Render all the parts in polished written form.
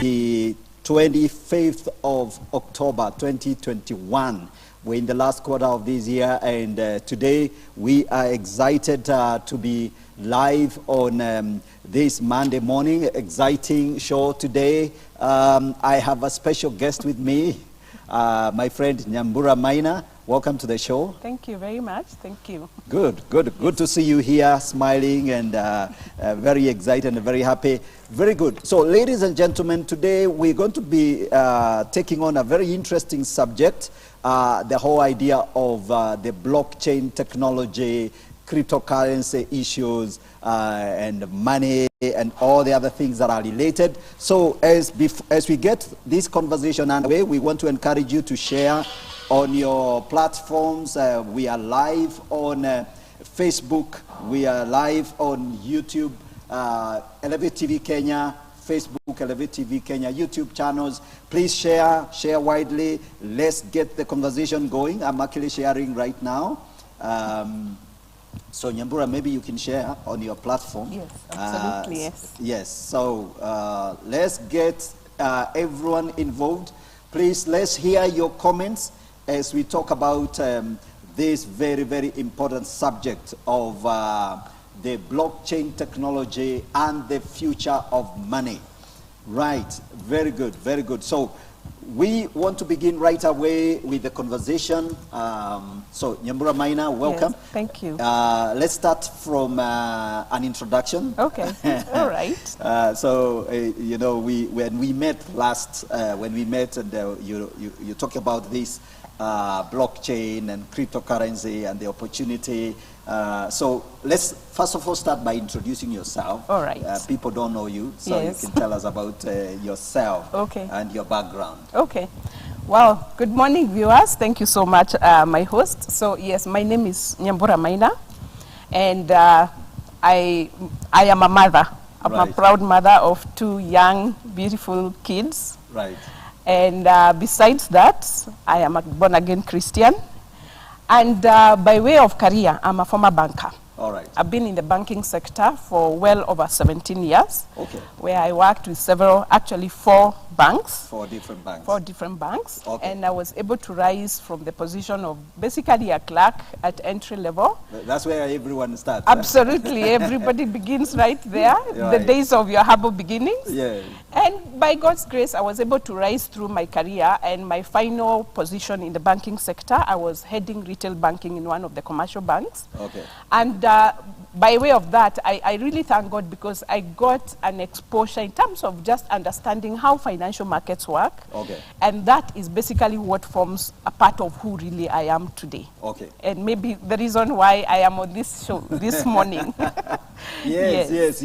The 25th of October 2021. We're in the last quarter of this year, and today we are excited to be live on this Monday morning. Exciting show today. I have a special guest with me, my friend Nyambura Maina. Welcome to the show. Thank you very much. Thank you. Good to see you here, smiling and very excited and very happy. Very good. So, ladies and gentlemen, today we're going to be taking on a very interesting subject, the whole idea of the blockchain technology, cryptocurrency issues, and money and all the other things that are related. So, as we get this conversation underway, we want to encourage you to share on your platforms. We are live on Facebook. We are live on YouTube, Elevate TV Kenya, Facebook, Elevate TV Kenya, YouTube channels. Please share widely. Let's get the conversation going. I'm actually sharing right now. So Nyambura, maybe you can share on your platform. Yes, absolutely, yes. Yes, so let's get everyone involved. Please, let's hear your comments as we talk about this very, very important subject of the blockchain technology and the future of money. Right, very good, very good. So we want to begin right away with the conversation. So Nyambura Maina, welcome. Yes, thank you. Let's start from an introduction. Okay, all right. So, you know, when we met last, and you talk about this blockchain and cryptocurrency and the opportunity. So let's first of all start by introducing yourself. All right. People don't know you, so yes. You can tell us about yourself okay. and your background. Okay. Well, good morning, viewers. Thank you so much, my host. So yes, my name is Nyambura Maina, and I am a mother. I'm right. a proud mother of 2 young, beautiful kids. Right. And besides that, I am a born-again Christian. And by way of career, I'm a former banker. All right. I've been in the banking sector for well over 17 years. Okay. Where I worked with actually 4 banks. 4 different banks. 4 different banks. Okay. And I was able to rise from the position of basically a clerk at entry level. That's where everyone starts. Absolutely. Everybody begins right there. Right. The days of your humble beginnings. Yeah. And by God's grace, I was able to rise through my career, and my final position in the banking sector, I was heading retail banking in one of the commercial banks. Okay. And by way of that, I really thank God, because I got an exposure in terms of just understanding how financial markets work. Okay. And that is basically what forms a part of who really I am today. Okay. And maybe the reason why I am on this show this morning. Yes.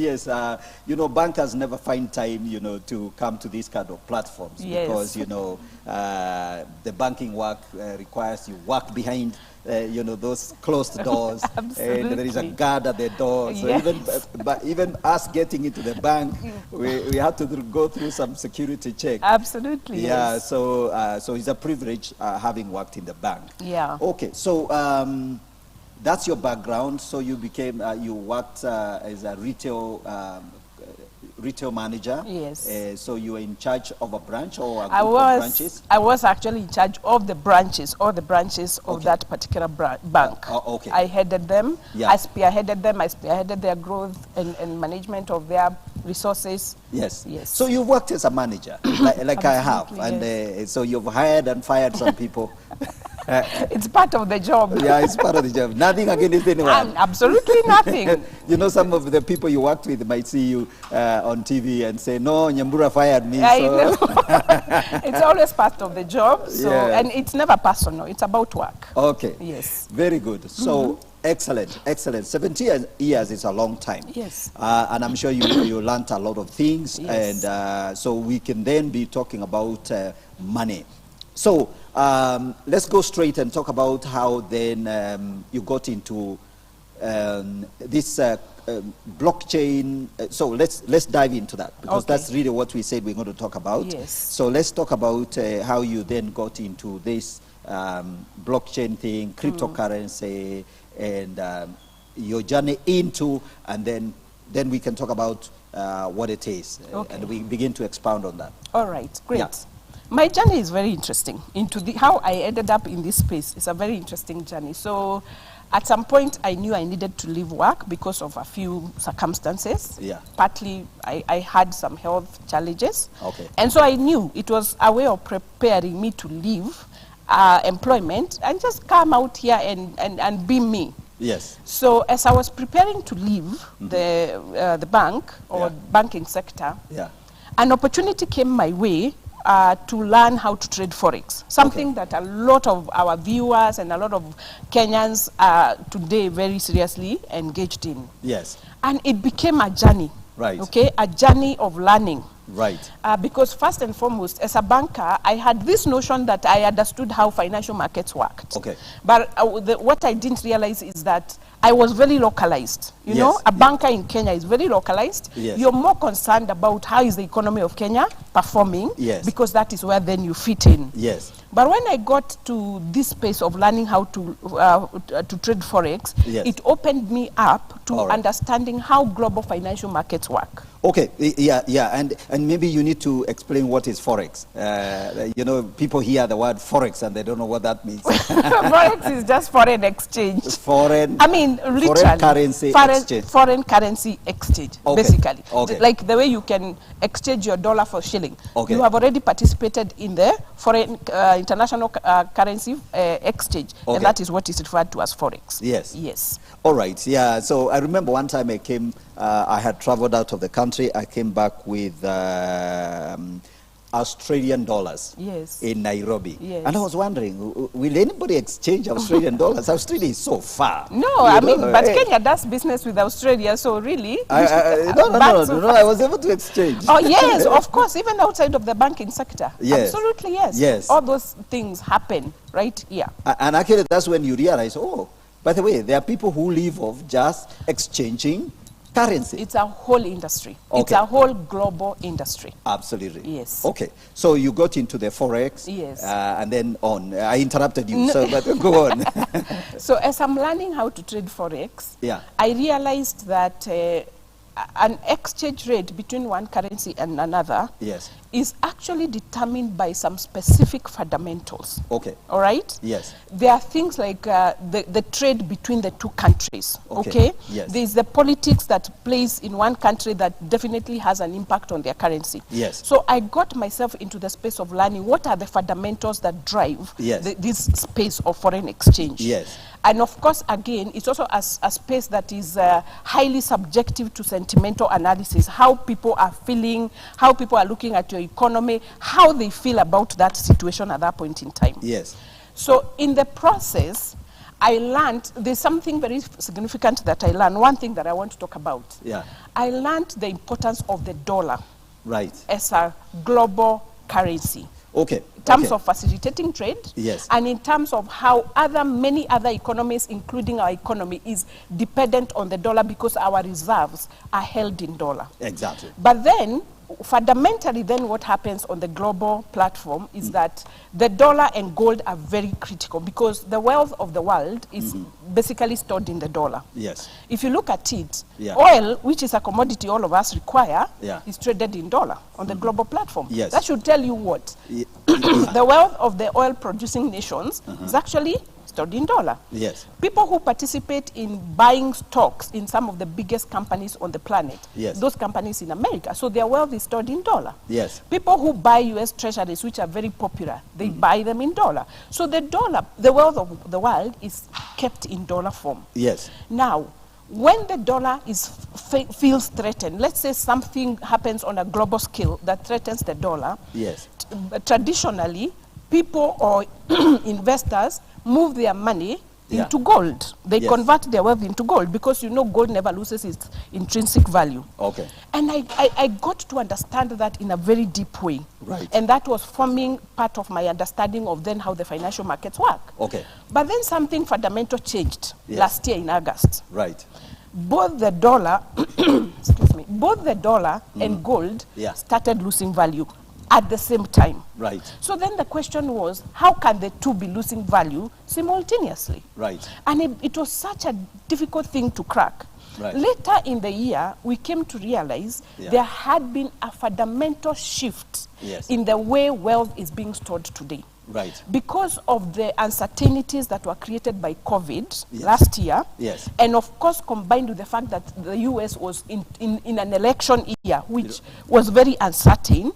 You know, bankers never find time, you know, to come to these kind of platforms. Yes. Because, you know, the banking work requires you work behind, you know, those closed doors. And there is a guard at the door. So yes. even us getting into the bank, we have to go through some security check. Absolutely. Yeah. Yes. So it's a privilege having worked in the bank. Yeah. Okay. So that's your background. So you became, you worked as a retail manager. Yes. So you were in charge of a branch or a group of branches? I was actually in charge of the branches, all the branches of that particular bank. Okay. I headed them. Yeah. I spearheaded their growth and management of their resources. Yes. Yes. So you worked as a manager, like I have. And yes. So you've hired and fired some people. It's part of the job. Yeah, it's part of the job. Nothing against anyone. Absolutely nothing. You know, some of the people you worked with might see you on TV and say, no, Nyambura fired me. I know. It's always part of the job. So, yeah. And it's never personal. It's about work. Okay. Yes. Very good. So, excellent. 17 years is a long time. Yes. And I'm sure you learned a lot of things. Yes. And so we can then be talking about money. So let's go straight and talk about how then you got into this blockchain. So let's dive into that, because that's really what we said we're going to talk about. Yes. So let's talk about how you then got into this blockchain thing, cryptocurrency, and your journey into, and then we can talk about what it is, Okay. and we begin to expound on that. All right, great. Yeah. My journey is very interesting. How I ended up in this space is a very interesting journey. So at some point, I knew I needed to leave work because of a few circumstances. Yeah. Partly, I had some health challenges. Okay. And so I knew it was a way of preparing me to leave employment and just come out here and be me. Yes. So as I was preparing to leave the bank or Yeah. banking sector, Yeah. an opportunity came my way to learn how to trade Forex, something that a lot of our viewers and a lot of Kenyans are today very seriously engaged in. Yes. And it became a journey, Right. okay, a journey of learning. Right. Because first and foremost, as a banker, I had this notion that I understood how financial markets worked. Okay. But what I didn't realize is that I was very localized. You Yes. know, a banker in Kenya is very localized. Yes. You're more concerned about how is the economy of Kenya performing, Yes. because that is where then you fit in. Yes. But when I got to this space of learning how to trade Forex, Yes. it opened me up to All right. understanding how global financial markets work. Okay, yeah, and maybe you need to explain what is Forex. You know, people hear the word Forex and they don't know what that means. Forex is just foreign exchange. Foreign. I mean, literally. Foreign currency exchange. Foreign currency exchange, Okay, basically. okay. Like the way you can exchange your dollar for shilling. Okay. You have already participated in the foreign international currency exchange, Okay. and that is what is referred to as Forex. Yes. Yes. All right, yeah. So I remember one time I came, I had traveled out of the country. I came back with Australian dollars Yes. in Nairobi. Yes. And I was wondering, will anybody exchange Australian dollars? Australia is so far. No, You I know, mean, but eh, Kenya does business with Australia, so really. No, I was able to exchange. Oh, yes, of course, even outside of the banking sector. Yes. Absolutely, yes. Yes. All those things happen right here. And actually, that's when you realize, oh, by the way, there are people who live off just exchanging currency. It's a whole industry. It's Okay. a whole global industry. Absolutely. Yes. Okay. So you got into the Forex. Yes. And then on. I interrupted you, so but go on. So as I'm learning how to trade Forex, Yeah. I realized that an exchange rate between one currency and another Yes. is actually determined by some specific fundamentals. Okay. All right? Yes. There are things like the trade between the two countries, Okay. okay? Yes. There's the politics that plays in one country that definitely has an impact on their currency. Yes. So I got myself into the space of learning what are the fundamentals that drive Yes. this space of foreign exchange. Yes. And of course, again, it's also a space that is highly subjective to sentimental analysis, how people are feeling, how people are looking at your economy, how they feel about that situation at that point in time. Yes. So in the process, I learned, there's something very significant that I learned, one thing that I want to talk about. Yeah. I learned the importance of the dollar Right. as a global currency. Okay. In terms Okay. of facilitating trade, Yes. and in terms of how many other economies, including our economy, is dependent on the dollar because our reserves are held in dollar. Exactly. But then, fundamentally, then what happens on the global platform is that the dollar and gold are very critical because the wealth of the world is basically stored in the dollar. Yes. If you look at it, Yeah. oil, which is a commodity all of us require, Yeah. is traded in dollar on the global platform. Yes. That should tell you what? Ye- The wealth of the oil-producing nations is actually stored in dollar. Yes. People who participate in buying stocks in some of the biggest companies on the planet, Yes. those companies in America, so their wealth is stored in dollar. Yes. People who buy US treasuries, which are very popular, they buy them in dollar. So the dollar, the wealth of the world is kept in dollar form. Yes. Now, when the dollar feels threatened, let's say something happens on a global scale that threatens the dollar, Yes. traditionally, people or investors move their money Yeah. into gold. They Yes. convert their wealth into gold because you know gold never loses its intrinsic value. Okay. And I got to understand that in a very deep way. Right. And that was forming part of my understanding of then how the financial markets work. Okay. But then something fundamental changed Yes. last year in August. Right. Both the dollar, excuse me, both the dollar and gold Yeah. started losing value. at the same time. Right. So then the question was, how can the two be losing value simultaneously? Right. And it was such a difficult thing to crack. Right. Later in the year, we came to realize there had been a fundamental shift in the way wealth is being stored today. Right. Because of the uncertainties that were created by COVID last year, and of course combined with the fact that the US was in an election year, which was very uncertain,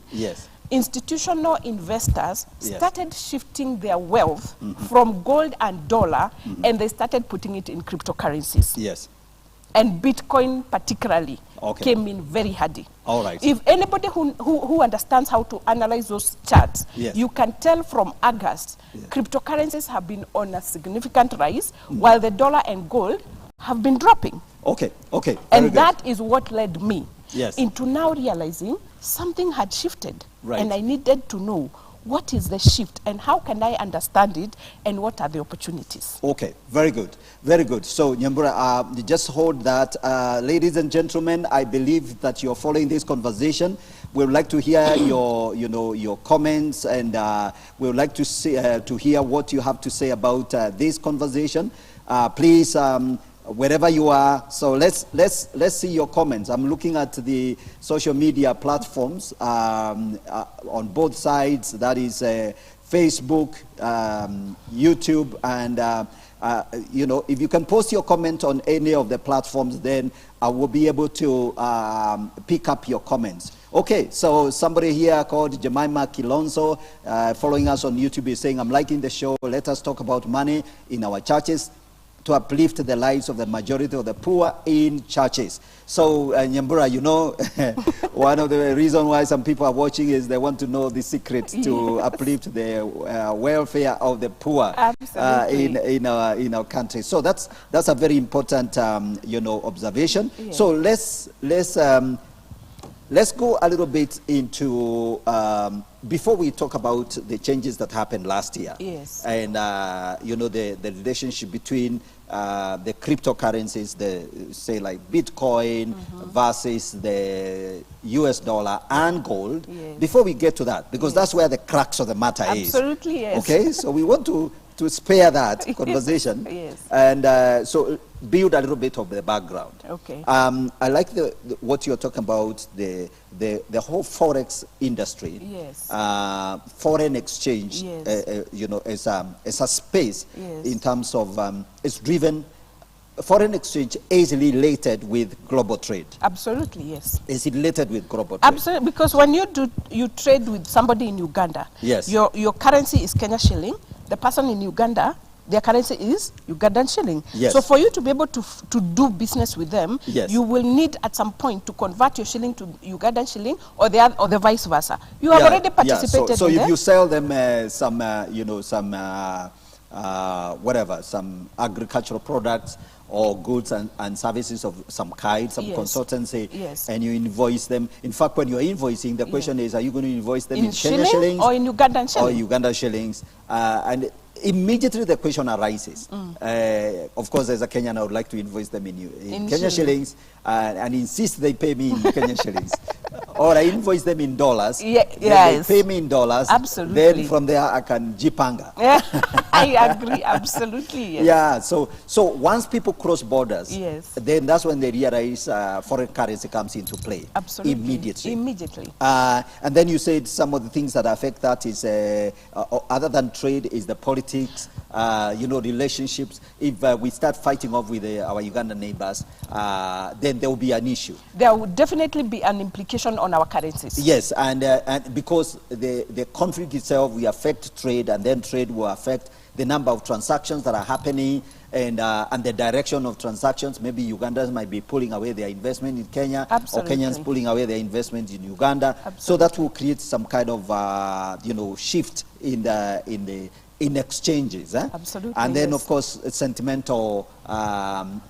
institutional investors started shifting their wealth from gold and dollar, and they started putting it in cryptocurrencies. Yes. And Bitcoin particularly came in very handy. All right. If anybody who understands how to analyze those charts, you can tell from August, cryptocurrencies have been on a significant rise, while the dollar and gold have been dropping. Okay. And that is what led me into now realizing something had shifted. Right. And I needed to know what is the shift and how can I understand it and what are the opportunities. Okay, very good, very good. So Nyambura, just hold that. Ladies and gentlemen, I believe that you're following this conversation. We would like to hear your comments, and we would like to see, to hear what you have to say about this conversation. Please, wherever you are, so let's see your comments. I'm looking at the social media platforms on both sides. That is Facebook, YouTube, and if you can post your comment on any of the platforms, then I will be able to pick up your comments. Okay, so somebody here called Jemima Kilonzo, following us on YouTube, is saying, I'm liking the show. Let us talk about money in our churches to uplift the lives of the majority of the poor in churches. So, Nyambura, one of the reasons why some people are watching is they want to know the secret to uplift the welfare of the poor in our country. So that's a very important observation. Yeah. So let's go a little bit into before we talk about the changes that happened last year. Yes. And the relationship between the cryptocurrencies, say like Bitcoin versus the US dollar and gold. Yes. Before we get to that, because that's where the crux of the matter is. Absolutely, yes. Okay, so we want to spare that conversation. Yes. And so build a little bit of the background. Okay. I like what you're talking about, the whole forex industry. Yes. Foreign exchange. Yes. As a space in terms of it's driven. Foreign exchange is related with global trade. Absolutely, yes. Is it related with global trade? Absolutely, because when you trade with somebody in Uganda, your currency is Kenya shilling. The person in Uganda, their currency is Ugandan shilling. Yes. So for you to be able to do business with them, you will need at some point to convert your shilling to Ugandan shilling, or the vice versa. You have already participated. So in if you sell them some some agricultural products or goods and services of some kind, some consultancy, and you invoice them. In fact, when you're invoicing, the question is, are you going to invoice them in Kenya shillings or in Ugandan shillings? Or Uganda shillings? And immediately the question arises. Of course, as a Kenyan, I would like to invoice them in Kenya shillings and insist they pay me in Kenya shillings. Or I invoice them in dollars. They pay me in dollars. Absolutely. Then from there I can jipanga. I agree. Absolutely. Yes. Yeah. So once people cross borders, then that's when they realize foreign currency comes into play. Absolutely. Immediately. And then you said some of the things that affect that is other than trade is the politics, relationships. If we start fighting off with our Ugandan neighbors, then there will be an issue. There will definitely be an implication on our currencies. Yes, and because the conflict itself will affect trade, and then trade will affect the number of transactions that are happening and the direction of transactions. Maybe Ugandans might be pulling away their investment in Kenya, or Kenyans pulling away their investment in Uganda. So that will create some kind of shift in exchanges. Absolutely. And then of course sentimental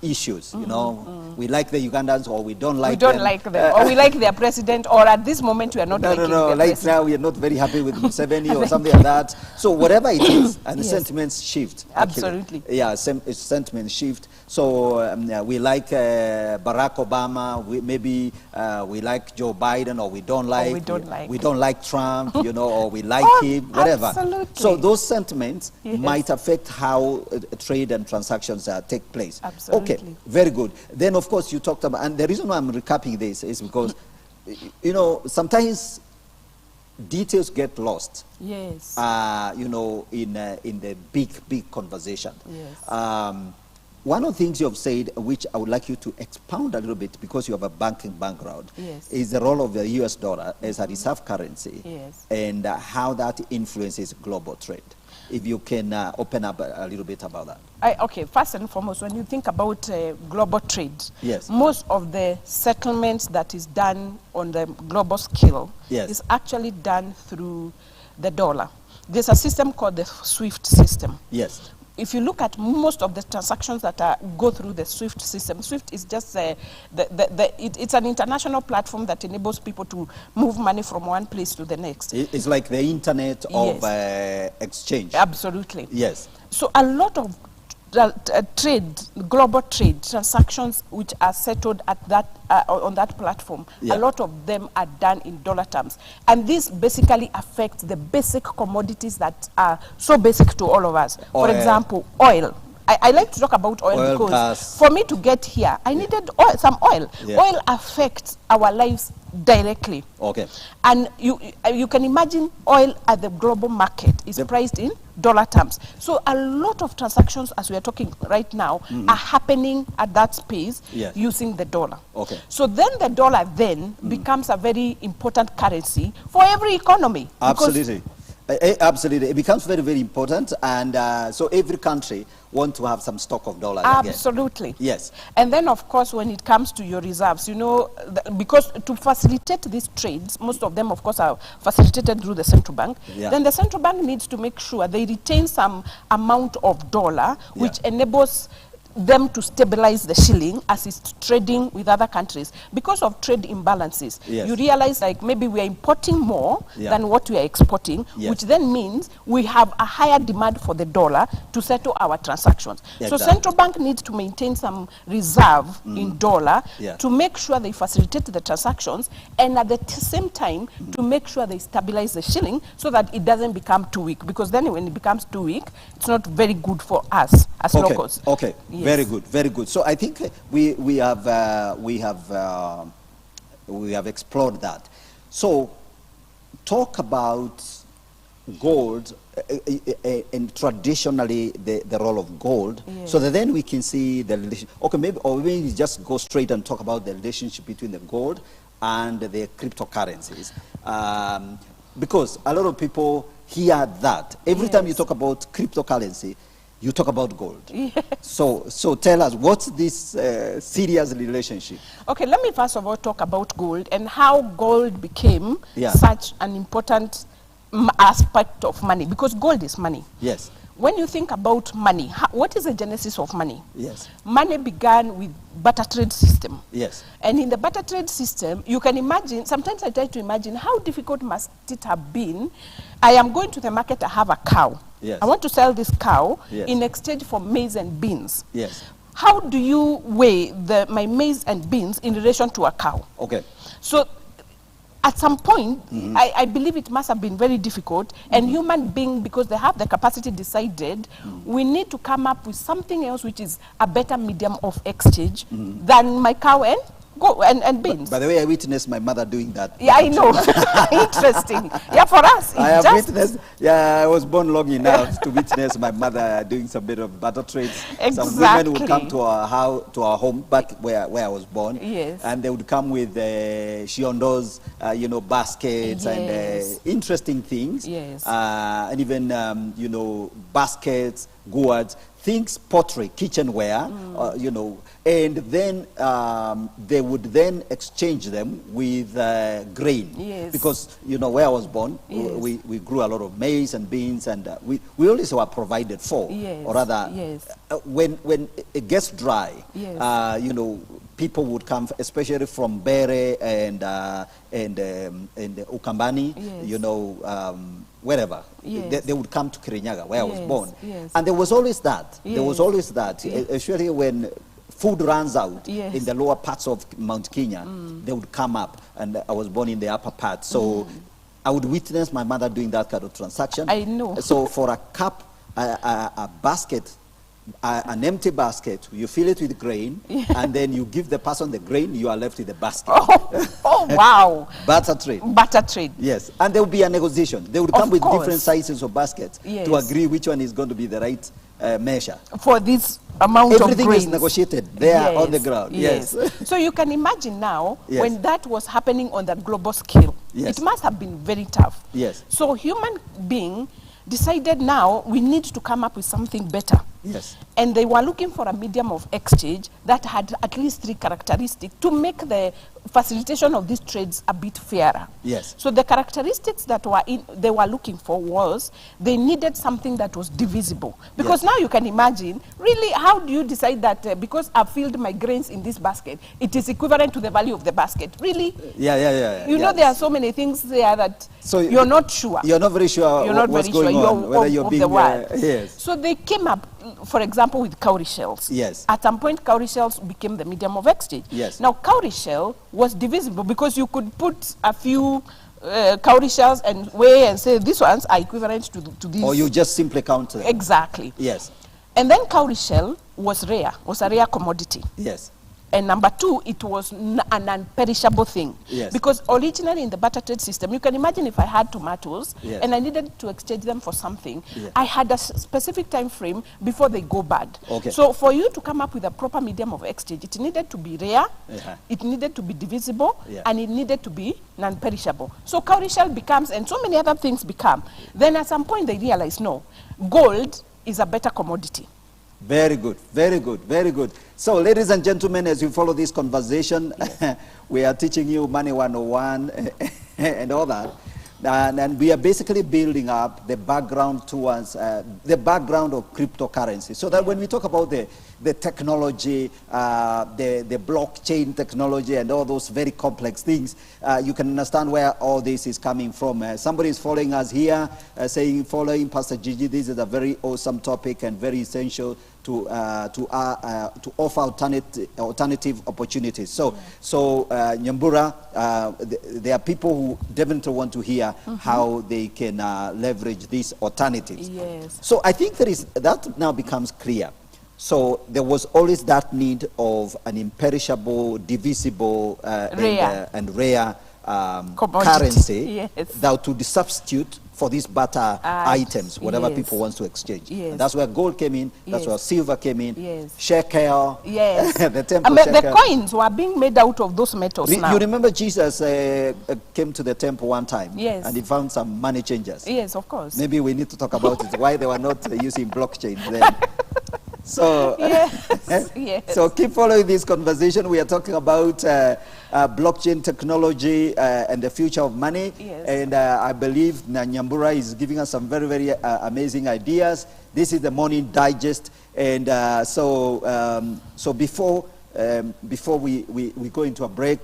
issues. We like the Ugandans or we don't like them. We don't like them, or we like their president, or at this moment we are not liking their president. Now we are not very happy with Museveni or something like that. So whatever it is, and the sentiments shift. Absolutely. Yeah, sentiments shift. So we like Barack Obama. Maybe we like Joe Biden, or we don't like. We don't like Trump, you know, or we like him, whatever. Absolutely. So those sentiments might affect how trade and transactions take place. Absolutely. Okay, very good. Then, of course, you talked about, and the reason why I'm recapping this is because, you know, sometimes details get lost. Yes. You know, in the big conversation. Yes. One of the things you have said, which I would like you to expound a little bit, because you have a banking background, is the role of the US dollar as a reserve currency, and how that influences global trade. If you can open up a little bit about that. Okay, first and foremost, when you think about global trade, yes, most of the settlements that is done on the global scale is actually done through the dollar. There's a system called the SWIFT system. Yes. If you look at most of the transactions that go through the SWIFT system, SWIFT is just it's an international platform that enables people to move money from one place to the next. It's like the internet of exchange. Absolutely. Yes. So a lot of trade, global trade transactions which are settled at that on that platform, a lot of them are done in dollar terms, and this basically affects the basic commodities that are so basic to all of us. Oil. For example, oil. I like to talk about oil because gas. For me to get here, I needed some oil. Oil affects our lives directly. Okay. And you can imagine oil at the global market is priced in dollar terms. So a lot of transactions, as we are talking right now, are happening at that space using the dollar. Okay. So then the dollar then becomes a very important currency for every economy. Absolutely. Absolutely. It becomes very, very important. And so every country wants to have some stock of dollars. Absolutely. Again. Yes. And then, of course, when it comes to your reserves, you know, because to facilitate these trades, most of them, of course, are facilitated through the central bank. Then the central bank needs to make sure they retain some amount of dollar, which enables them to stabilize the shilling as it's trading with other countries. Because of trade imbalances, you realize like maybe we are importing more than what we are exporting, which then means we have a higher demand for the dollar to settle our transactions. So central bank needs to maintain some reserve in dollar to make sure they facilitate the transactions, and at the same time to make sure they stabilize the shilling so that it doesn't become too weak, because then when it becomes too weak, it's not very good for us as locals. Okay. Very good, very good. So I think we have explored that. So talk about gold and traditionally the role of gold, so that then we can see the relation. Okay, maybe just go straight and talk about the relationship between the gold and the cryptocurrencies, because a lot of people hear that every time you talk about cryptocurrency, you talk about gold. So tell us, what's this serious relationship? Okay, let me first of all talk about gold and how gold became such an important aspect of money, because gold is money. Yes. When you think about money, what is the genesis of money? Yes. Money began with barter trade system. Yes. And in the barter trade system, you can imagine, sometimes I try to imagine how difficult must it have been. I am going to the market, I have a cow. Yes. I want to sell this cow in exchange for maize and beans. Yes. How do you weigh my maize and beans in relation to a cow? Okay. So at some point, I believe it must have been very difficult, and human beings, because they have the capacity, decided we need to come up with something else which is a better medium of exchange than my cow and beans. By the way, I witnessed my mother doing that. Yeah, I know. Interesting. Yeah, for us, I have witnessed. Yeah, I was born long enough to witness my mother doing some bit of barter trades. Exactly. Some women would come to our house, to our home back where I was born. Yes. And they would come with shiondos, baskets and interesting things. Yes. And even baskets, gourds, things, pottery, kitchenware, and then they would then exchange them with grain. Yes. Because, where I was born, we grew a lot of maize and beans, and we always were provided for. Yes. Or rather, when it gets dry, yes. people would come, especially from Bere and Ukambani, Yes. you know, wherever. Yes. They would come to Kirinyaga, where I was Yes, born. yes. And there was always that. There was Yes. always that, especially when food runs out Yes. in the lower parts of Mount Kenya, they would come up, and I was born in the upper part. So I would witness my mother doing that kind of transaction. I know. So for a cup, a basket, an empty basket, you fill it with grain, and then you give the person the grain, you are left with the basket. Oh, wow. Barter trade. Butter trade. Yes, and there will be a negotiation. They would come with course. different sizes of baskets Yes. to agree which one is going to be the right measure. For this amount Everything of grains. is negotiated there on the ground. Yes. So you can imagine now, Yes. when that was happening on the global scale, Yes. it must have been very tough. Yes. So human being decided now we need to come up with something better. Yes. And they were looking for a medium of exchange that had at least 3 characteristics to make the facilitation of these trades a bit fairer. Yes. So the characteristics that they were looking for was they needed something that was divisible. Because now you can imagine, really, how do you decide that because I've filled my grains in this basket, it is equivalent to the value of the basket? Really? Yeah. You know, there are so many things there that So you're not sure. You're not very sure You're not what's very going sure. on, You're whether of you're the being... world. yes. So they came up, for example, with cowrie shells. Yes. At some point, cowrie shells became the medium of exchange. Yes. Now, cowrie shell was divisible because you could put a few cowrie shells and weigh and say these ones are equivalent to these. Or you just simply count them. Exactly. Yes. And then cowrie shell was rare, was a rare commodity. Yes. And number 2, it was an unperishable thing. Yes. Because originally in the barter trade system, you can imagine if I had tomatoes Yes. and I needed to exchange them for something, Yeah. I had a specific time frame before they go bad. Okay. So for you to come up with a proper medium of exchange, it needed to be rare, it needed to be divisible, and it needed to be non-perishable. So cowrie shell becomes, and so many other things become. Then at some point they realize, no, gold is a better commodity. Very good, very good, very good. So, ladies and gentlemen, as you follow this conversation, we are teaching you Money 101 and all that. And we are basically building up the background towards the background of cryptocurrency. So that when we talk about the technology, the blockchain technology and all those very complex things, you can understand where all this is coming from. Somebody is following us here, saying, following Pastor Gigi, this is a very awesome topic and very essential to offer alternative opportunities. So, Nyambura, there are people who definitely want to hear how they can leverage these alternatives. Yes. So I think that now becomes clear. So there was always that need of an imperishable, divisible, and rare currency that to substitute for these barter items, whatever people want to exchange. And that's where gold came in, that's where silver came in, shekel, the temple shekel. The coins were being made out of those metals now. You remember Jesus came to the temple one time and he found some money changers. Yes, of course. Maybe we need to talk about it, why they were not using blockchain then. So, so keep following this conversation. We are talking about blockchain technology and the future of money. And I believe Nyambura is giving us some very, very amazing ideas. This is the morning digest. And so before we go into a break,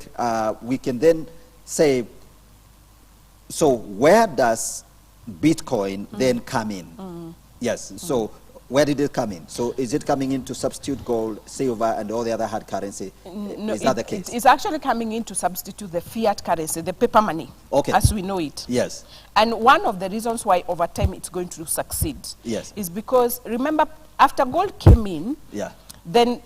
we can then say, so where does Bitcoin then come in? Yes, so where did it come in? So is it coming in to substitute gold, silver, and all the other hard currency? No, is that the case? It's actually coming in to substitute the fiat currency, the paper money, as we know it. Yes. And one of the reasons why over time it's going to succeed is because, remember, after gold came in, then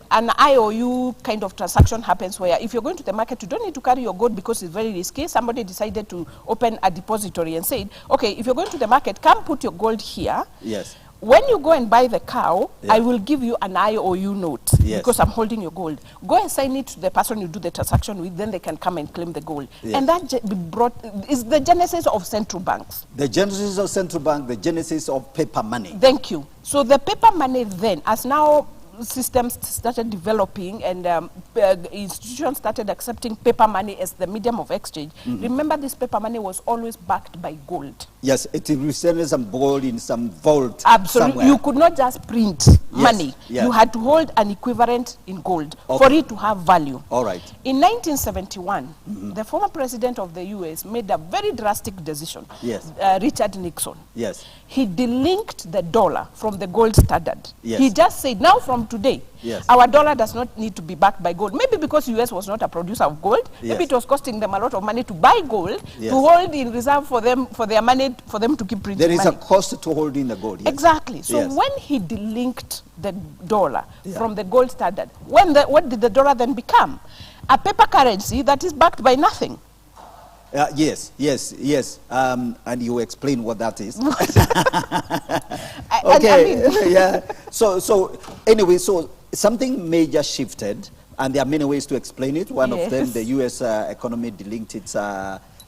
an IOU kind of transaction happens where if you're going to the market, you don't need to carry your gold because it's very risky. Somebody decided to open a depository and said, okay, if you're going to the market, come put your gold here. Yes. When you go and buy the cow, I will give you an IOU note because I'm holding your gold. Go and sign it to the person you do the transaction with, then they can come and claim the gold. And that is the genesis of central banks. The genesis of central bank, the genesis of paper money. Thank you. So the paper money then, as now systems started developing and institutions started accepting paper money as the medium of exchange, remember this paper money was always backed by gold. Yes, it represented some gold in some vault. Absolutely. Somewhere. You could not just print money. Yes. You had to hold an equivalent in gold for it to have value. All right. In 1971, the former president of the US made a very drastic decision. Yes. Richard Nixon. Yes. He delinked the dollar from the gold standard. Yes. He just said, now from today, yes, our dollar does not need to be backed by gold. Maybe because US was not a producer of gold. Yes. Maybe it was costing them a lot of money to buy gold, yes, to hold in reserve for them, for their money, for them to keep printing There is money. a cost to holding the gold. Yes. Exactly. So yes, when he delinked the dollar from the gold standard, what did the dollar then become? A paper currency that is backed by nothing. Yes. And you explain what that is. Okay. Yeah. So anyway, so something major shifted, and there are many ways to explain it. One of them, the U.S. Economy delinked its.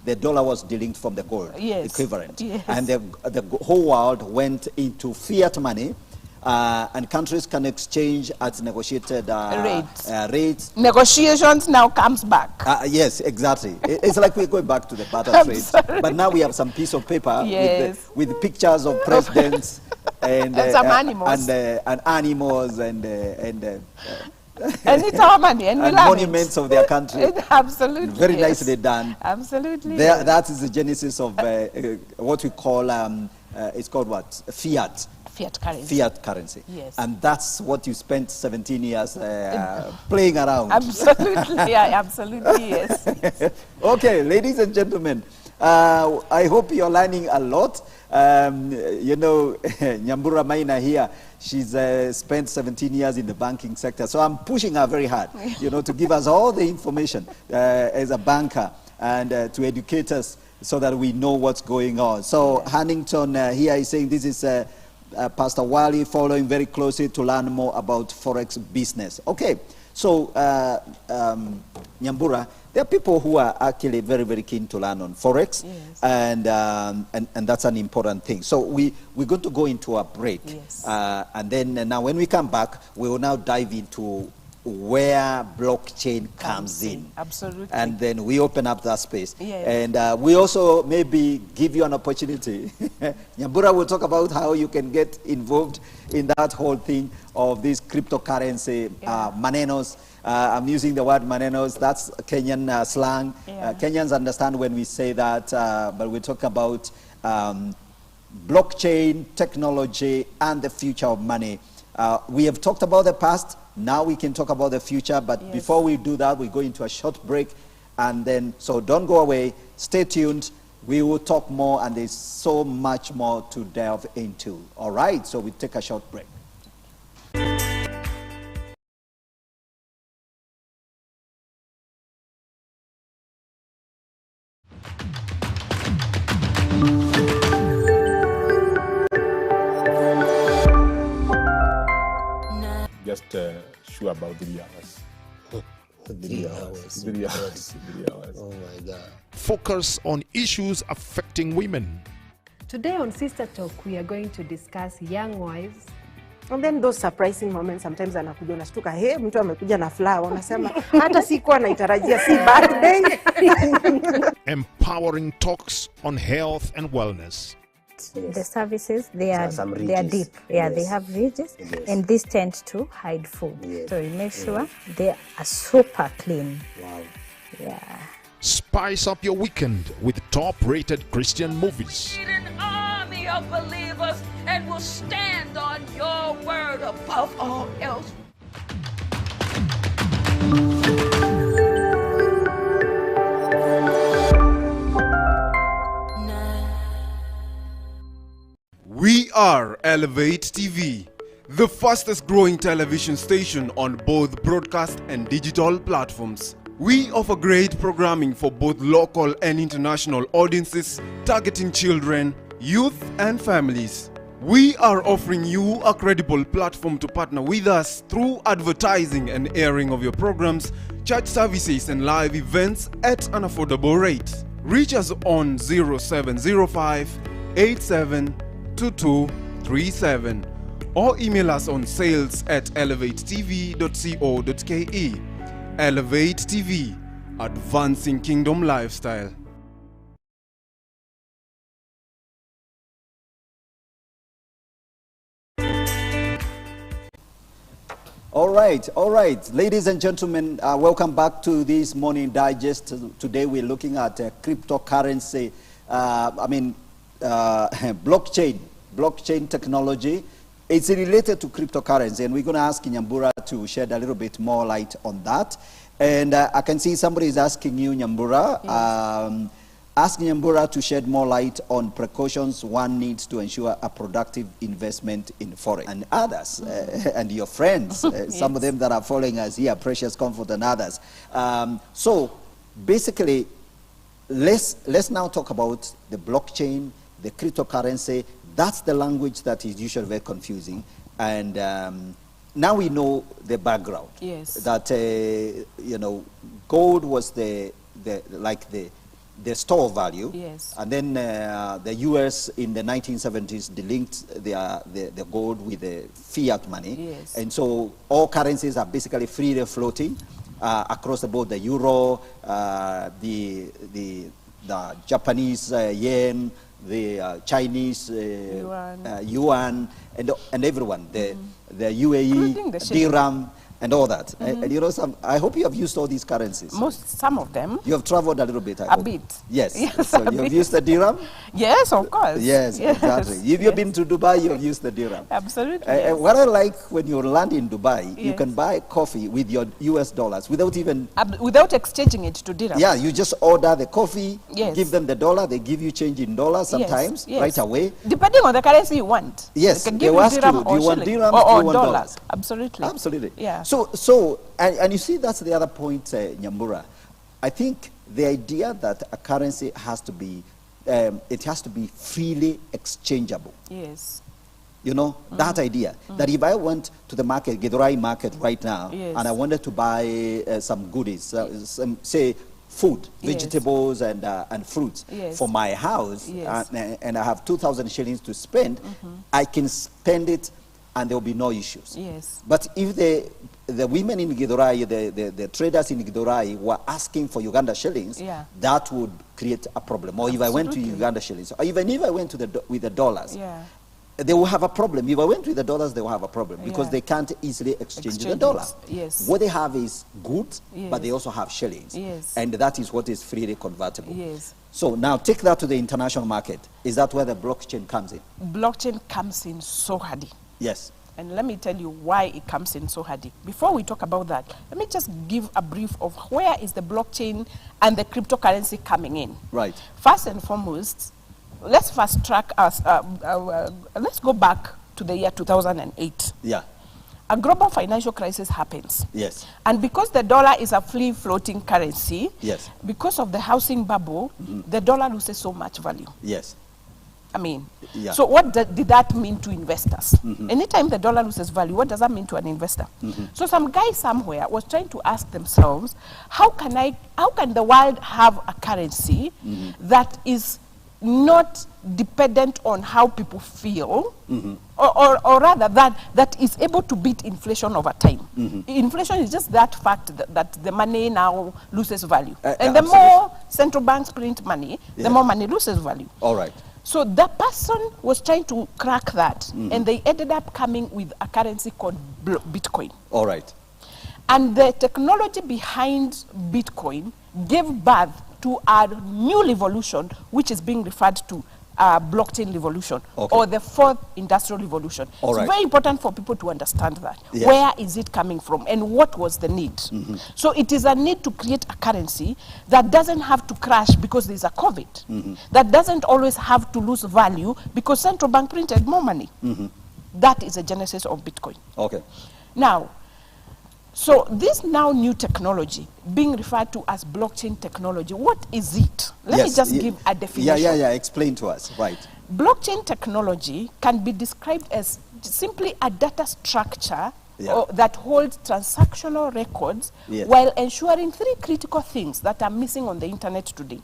The dollar was delinked from the gold equivalent, and the whole world went into fiat money. And countries can exchange at negotiated rates. Negotiations now comes back. Yes, exactly. It's like we're going back to the barter trade. But now we have some piece of paper with pictures of presidents and some animals. And animals and it's our money, and we love monuments of their country. Absolutely. Very nicely done. Absolutely. That is the genesis of what we call, it's called what? Fiat. Fiat currency. Yes. And that's what you spent 17 years playing around. Absolutely, absolutely, yes. Okay, ladies and gentlemen, I hope you're learning a lot. You know, Nyambura Maina here, she's spent 17 years in the banking sector. So I'm pushing her very hard, you know, to give us all the information as a banker and to educate us so that we know what's going on. So Hannington here is saying this is Pastor Wali following very closely to learn more about Forex business. Okay, so Nyambura, there are people who are actually very, very keen to learn on Forex, and that's an important thing. So we're going to go into a break, and then now when we come back, we will now dive into where blockchain comes in. Absolutely. And then we open up that space. And we also maybe give you an opportunity. Nyambura will talk about how you can get involved in that whole thing of this cryptocurrency, manenos. I'm using the word manenos. That's Kenyan slang. Kenyans understand when we say that, but we talk about blockchain, technology, and the future of money. We have talked about the past. Now we can talk about the future, but before we do that, we go into a short break, and then, so don't go away, stay tuned, we will talk more, and there's so much more to delve into. All right, so we take a short break. Just sure about 3 hours. 3 hours. 3 hours. 3 hours. Oh my God. Focus on issues affecting women. Today on Sister Talk, we are going to discuss young wives. And then those surprising moments, sometimes anakuja unashtuka, hey, mtu amekuja na flower, unasema hata sikuwa naitarajia, si birthday. Empowering talks on health and wellness. The services, they are deep. Yeah, they have ridges, and these tend to hide food. So you make sure they are super clean. Wow. Yeah. Spice up your weekend with top-rated Christian movies. An army of believers and will stand on your word above all else. We are Elevate TV, the fastest growing television station on both broadcast and digital platforms. We offer great programming for both local and international audiences, targeting children, youth, and families. We are offering you a credible platform to partner with us through advertising and airing of your programs, church services, and live events at an affordable rate. Reach us on 0705 872237 or email us on sales@elevatetv.co.ke. Elevate TV, advancing kingdom lifestyle. All right. Ladies and gentlemen, welcome back to this morning digest. Today we're looking at cryptocurrency, blockchain technology. It's related to cryptocurrency, and we're going to ask Nyambura to shed a little bit more light on that. And I can see somebody is asking you, Nyambura, yes. Ask Nyambura to shed more light on precautions one needs to ensure a productive investment in forex. And others, and your friends, yes. Some of them that are following us here, Precious Comfort and others. So basically, let's now talk about the blockchain, the cryptocurrency. That's the language that is usually very confusing. And now we know the background. Yes. That, gold was the store value. Yes. And then the US in the 1970s delinked the gold with the fiat money. Yes. And so all currencies are basically freely floating across the board, the euro, the Japanese yen, the Chinese yuan, and everyone, the UAE, the dirham, and all that. And I hope you have used all these currencies. Some of them. You have traveled a little bit, I A hope. bit. Yes. Yes, So you have used the dirham? Yes, of course. Yes, exactly. If you've been to Dubai, you have used the dirham. Absolutely. Yes. What I like when you land in Dubai, you Yes. can buy coffee with your US dollars without even... without exchanging it to dirham. Yeah, you just order the coffee, Yes. give them the dollar, they give you change in dollars sometimes, Yes. right away. Depending on the currency you want. Yes, They can they give you ask you, dirham do you want shilling dirhams, or do you want dollars. dollars? Absolutely. Absolutely. Yeah. So and you see, that's the other point, Nyambura. I think the idea that a currency has to be, it has to be freely exchangeable. Yes. That idea, that if I went to the market, Githurai market right now, Yes. and I wanted to buy some goodies, some, say, food, Yes. vegetables and fruits Yes. for my house, Yes. and I have 2,000 shillings to spend, I can spend it and there will be no issues. Yes. But if the women in Githurai, the traders in Githurai were asking for Uganda shillings, Yeah. that would create a problem. Or if I went to Uganda shillings, or even if I went to with the dollars, Yeah. they will have a problem. If I went with the dollars, they will have a problem because Yeah. they can't easily exchange the Exchange dollar. it, yes. What they have is goods, Yes. but they also have shillings. Yes. And that is what is freely convertible. Yes. So now take that to the international market. Is that where the blockchain comes in? Blockchain comes in so handy. Yes. And let me tell you why it comes in so handy. Before we talk about that, let me just give a brief of where is the blockchain and the cryptocurrency coming in. Right. First and foremost, let's fast track us. Let's go back to the year 2008. Yeah. A global financial crisis happens. Yes. And because the dollar is a free floating currency, Yes. because of the housing bubble, the dollar loses so much value. Yes. Yeah. So what did that mean to investors? Anytime the dollar loses value, what does that mean to an investor? So some guy somewhere was trying to ask themselves, how can the world have a currency that is not dependent on how people feel, or rather that is able to beat inflation over time. Inflation is just that fact that the money now loses value. And the more central banks print money, the more money loses value. All right. So that person was trying to crack that, and they ended up coming with a currency called Bitcoin. All right. And the technology behind Bitcoin gave birth to a new revolution, which is being referred to blockchain revolution, or the fourth industrial revolution. All right. It's very important for people to understand that. Yes. Where is it coming from, and what was the need? So it is a need to create a currency that doesn't have to crash because there's a COVID, that doesn't always have to lose value because central bank printed more money. That is the genesis of Bitcoin. Okay. Now, so this now new technology being referred to as blockchain technology, what is it? Let me just give a definition. Yeah. Explain to us. Right. Blockchain technology can be described as simply a data structure that hold transactional records while ensuring three critical things that are missing on the internet today.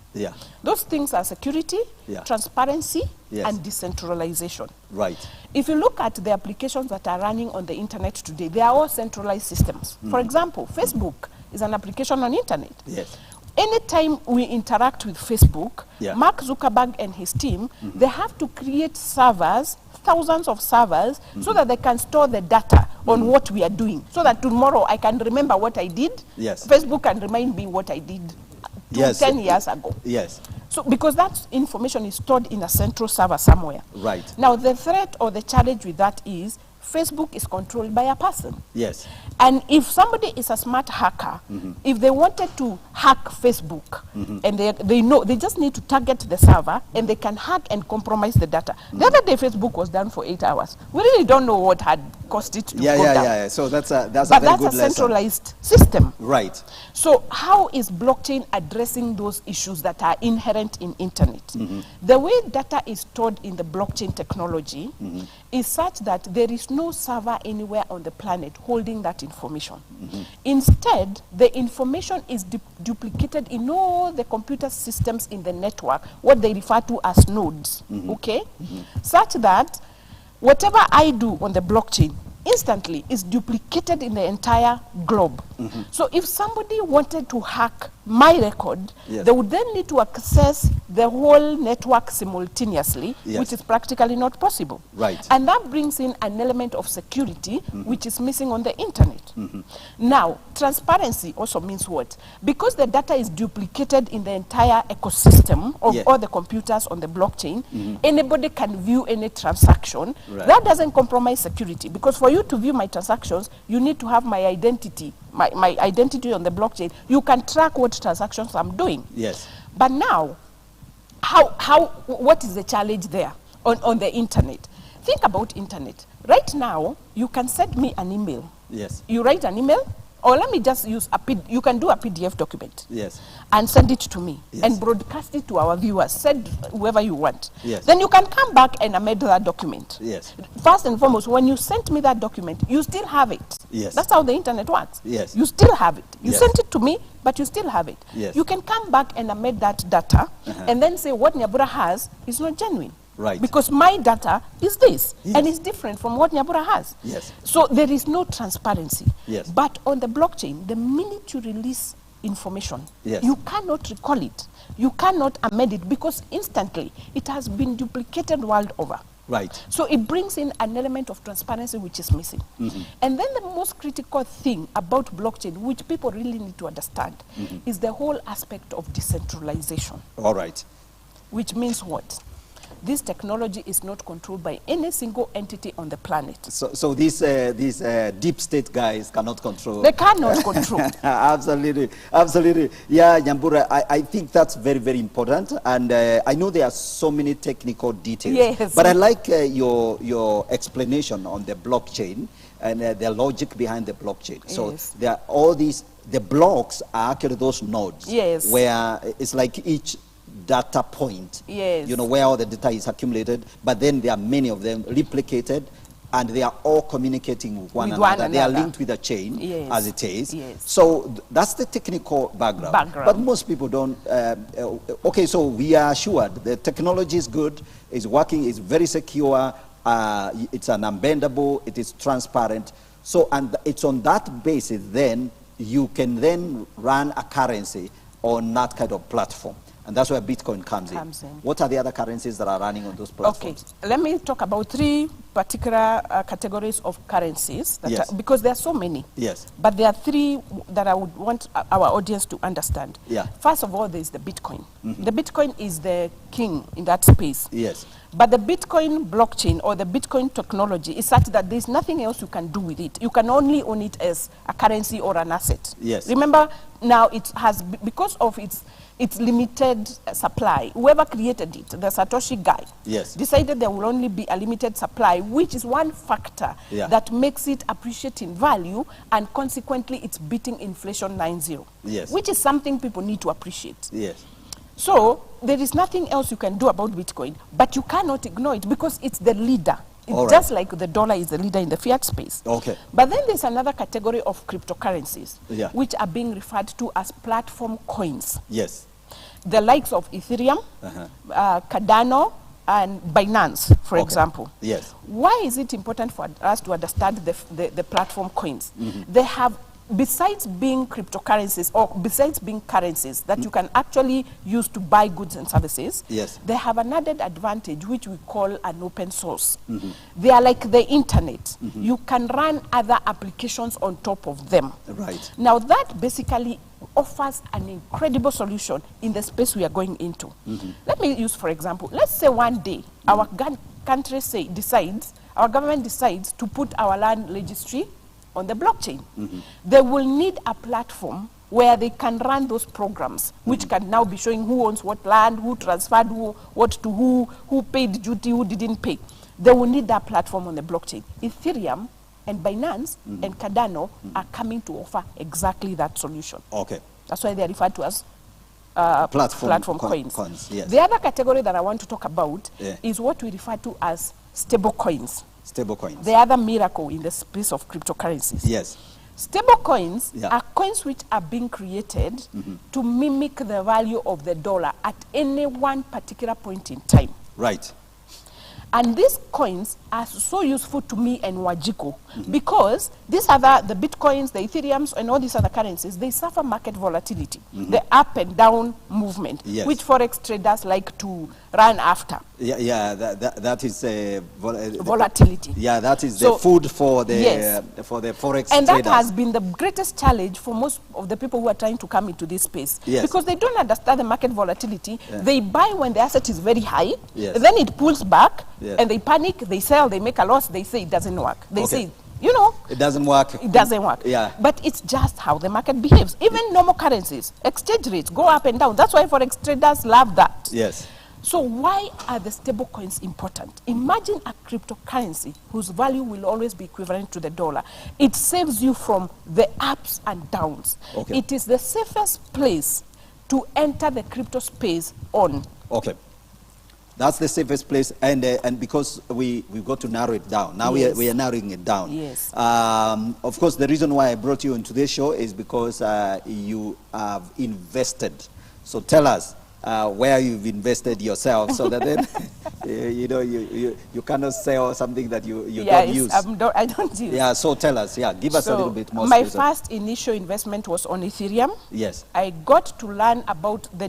Those things are security, transparency, and decentralization. Right. If you look at the applications that are running on the internet today, they are all centralized systems. For example, Facebook is an application on internet. Yes. Anytime we interact with Facebook, Mark Zuckerberg and his team, they have to create servers, thousands of servers, so that they can store the data on what we are doing, so that tomorrow I can remember what I did. Facebook can remind me what I did 10 years ago. So because that information is stored in a central server somewhere. Right. Now the threat or the challenge with that is Facebook is controlled by a person. Yes. And if somebody is a smart hacker, if they wanted to hack Facebook, and they know, they just need to target the server, and they can hack and compromise the data. The other day, Facebook was down for 8 hours. We really don't know what had caused it to go down. So that's a very good lesson. But that's a centralized system. Right. So how is blockchain addressing those issues that are inherent in internet? The way data is stored in the blockchain technology is such that there is no server anywhere on the planet holding that information. Instead, the information is duplicated in all the computer systems in the network, what they refer to as nodes, such that whatever I do on the blockchain instantly is duplicated in the entire globe. So if somebody wanted to hack my record, they would then need to access the whole network simultaneously, which is practically not possible. Right. And that brings in an element of security, which is missing on the internet. Now, transparency also means what? Because the data is duplicated in the entire ecosystem of all the computers on the blockchain, anybody can view any transaction. That doesn't compromise security, because for you to view my transactions, you need to have my identity, my identity on the blockchain. You can track what transactions I'm doing. Yes. But now, what is the challenge there on the internet? Think about internet. Right now, you can send me an email. Yes. You write an email, or let me just use you can do a PDF document. Yes. And send it to me and broadcast it to our viewers. Send whoever you want. Yes. Then you can come back and amend that document. Yes. First and foremost, when you sent me that document, you still have it. Yes. That's how the internet works. Yes. You still have it. You sent it to me, but you still have it. Yes. You can come back and amend that data and then say what Nyambura has is not genuine. Right. Because my data is this, and it's different from what Nyambura has. Yes. So there is no transparency. Yes. But on the blockchain, the minute you release information, you cannot recall it. You cannot amend it, because instantly it has been duplicated world over. Right. So it brings in an element of transparency which is missing. And then the most critical thing about blockchain, which people really need to understand, is the whole aspect of decentralization. All right. Which means what? This technology is not controlled by any single entity on the planet. So these deep state guys cannot control. They cannot control. Absolutely, absolutely. Yeah, Nyambura, I think that's very, very important. And I know there are so many technical details. Yes. But I like your explanation on the blockchain and the logic behind the blockchain. Yes. So there are all these, the blocks are actually those nodes. Yes. Where it's like each data point, you know, where all the data is accumulated, but then there are many of them replicated, and they are all communicating with one another. They are linked with a chain, as it is. So that's the technical background. But most people don't. Okay, so we are assured the technology is good, is working, is very secure, it's an unbendable, it is transparent. So, and it's on that basis then you can then run a currency on that kind of platform. And that's where Bitcoin comes in. What are the other currencies that are running on those platforms? Okay, let me talk about three particular categories of currencies, that are, because there are so many. Yes. But there are three that I would want our audience to understand. Yeah. First of all, there is the Bitcoin. The Bitcoin is the king in that space. Yes. But the Bitcoin blockchain or the Bitcoin technology is such that there's nothing else you can do with it. You can only own it as a currency or an asset. Yes. Remember, now it has, because of its limited supply, whoever created it, the Satoshi guy, decided there will only be a limited supply, which is one factor that makes it appreciate in value, and consequently it's beating inflation 9-0, which is something people need to appreciate. Yes. So there is nothing else you can do about Bitcoin, but you cannot ignore it because it's the leader All right. Just like the dollar is the leader in the fiat space. Okay. But then there's another category of cryptocurrencies, Yeah. which are being referred to as platform coins. Yes. The likes of Ethereum, Cardano, and Binance, for example. Yes. Why is it important for us to understand the platform coins? They have, besides being cryptocurrencies or besides being currencies that you can actually use to buy goods and services, Yes. they have an added advantage which we call an open source. They are like the internet. You can run other applications on top of them. Right. Now that basically offers an incredible solution in the space we are going into. Let me use, for example, let's say one day our country our government decides to put our land registry on the blockchain. They will need a platform where they can run those programs, which can now be showing who owns what land, who transferred what to who paid duty, who didn't pay. They will need that platform on the blockchain. Ethereum and Binance and Cardano are coming to offer exactly that solution. Okay. That's why they are referred to as Platform coins. Yes. The other category that I want to talk about Yeah. is what we refer to as stable coins. Stable coins. The other miracle in the space of cryptocurrencies. Yes. Stable coins Yeah. are coins which are being created to mimic the value of the dollar at any one particular point in time. Right. And these coins are so useful to me and Wajiko because these other, the Bitcoins, the Ethereums, and all these other currencies, they suffer market volatility, the up and down movement, Yes. which forex traders like to run after. Yeah, that is Volatility. Yeah, that is So, the food for the yes. forex And traders. that has been the greatest challenge for most of the people who are trying to come into this space. Yes. Because they don't understand the market volatility. Yeah. They buy when the asset is very high, Yes. then it pulls back, Yes. and they panic, they sell, they make a loss, they say it doesn't work. They Okay. say, you know, It doesn't work. it doesn't work. Yeah. But it's just how the market behaves. Even normal currencies, exchange rates go up and down. That's why forex traders love that. Yes. So why are the stable coins important? Imagine a cryptocurrency whose value will always be equivalent to the dollar. It saves you from the ups and downs. Okay. It is the safest place to enter the crypto space on. Okay. That's the safest place, and because we've got to narrow it down. Now Yes. we are narrowing it down. Yes. Of course, the reason why I brought you into this show is because you have invested. So tell us where you've invested yourself, so that then you cannot sell something that you don't use. I don't use. Yeah. So tell us. Yeah. Give us a little bit more. My space. first initial investment was on Ethereum. Yes. I got to learn about a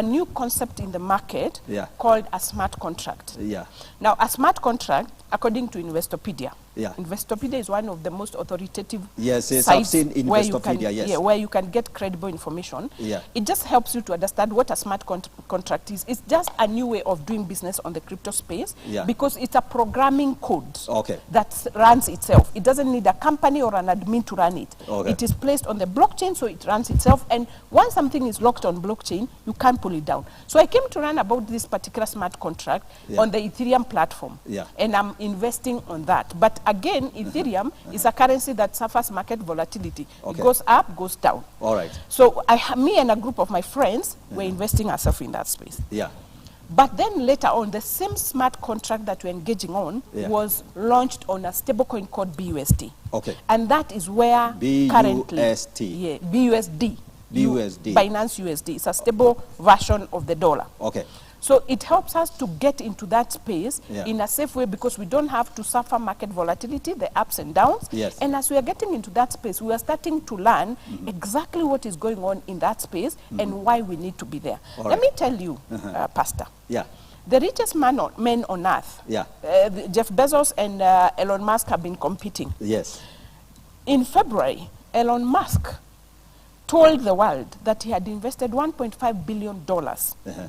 new concept in the market Yeah. called a smart contract. Yeah. Now, a smart contract, according to Investopedia, Yeah. Investopedia is one of the most authoritative Yes, I've sites seen where you Investopedia, can, yes. yeah, where you can get credible information. Yeah. It just helps you to understand what a smart contract is. It's just a new way of doing business on the crypto space Yeah. because it's a programming code Okay. that runs itself. It doesn't need a company or an admin to run it. Okay. It is placed on the blockchain, so it runs itself. And once something is locked on blockchain, you can't pull it down. So I came to learn about this particular smart contract Yeah. on the Ethereum platform. Yeah. And I'm investing on that. But again, Ethereum is a currency that suffers market volatility. Okay. It goes up, goes down. All right. So me and a group of my friends were investing ourselves in that space. Yeah. But then later on, the same smart contract that we're engaging on Yeah. was launched on a stablecoin called BUSD. Okay. And that is where currently... BUSD. Yeah, BUSD. BUSD. Binance USD. It's a stable version of the dollar. Okay. So it helps us to get into that space Yeah. in a safe way because we don't have to suffer market volatility, the ups and downs. Yes. And as we are getting into that space, we are starting to learn exactly what is going on in that space and why we need to be there. All Let right. me tell you, Pastor. Yeah. The richest men on earth, Yeah. Jeff Bezos and Elon Musk have been competing. Yes. In February, Elon Musk told the world that he had invested $1.5 billion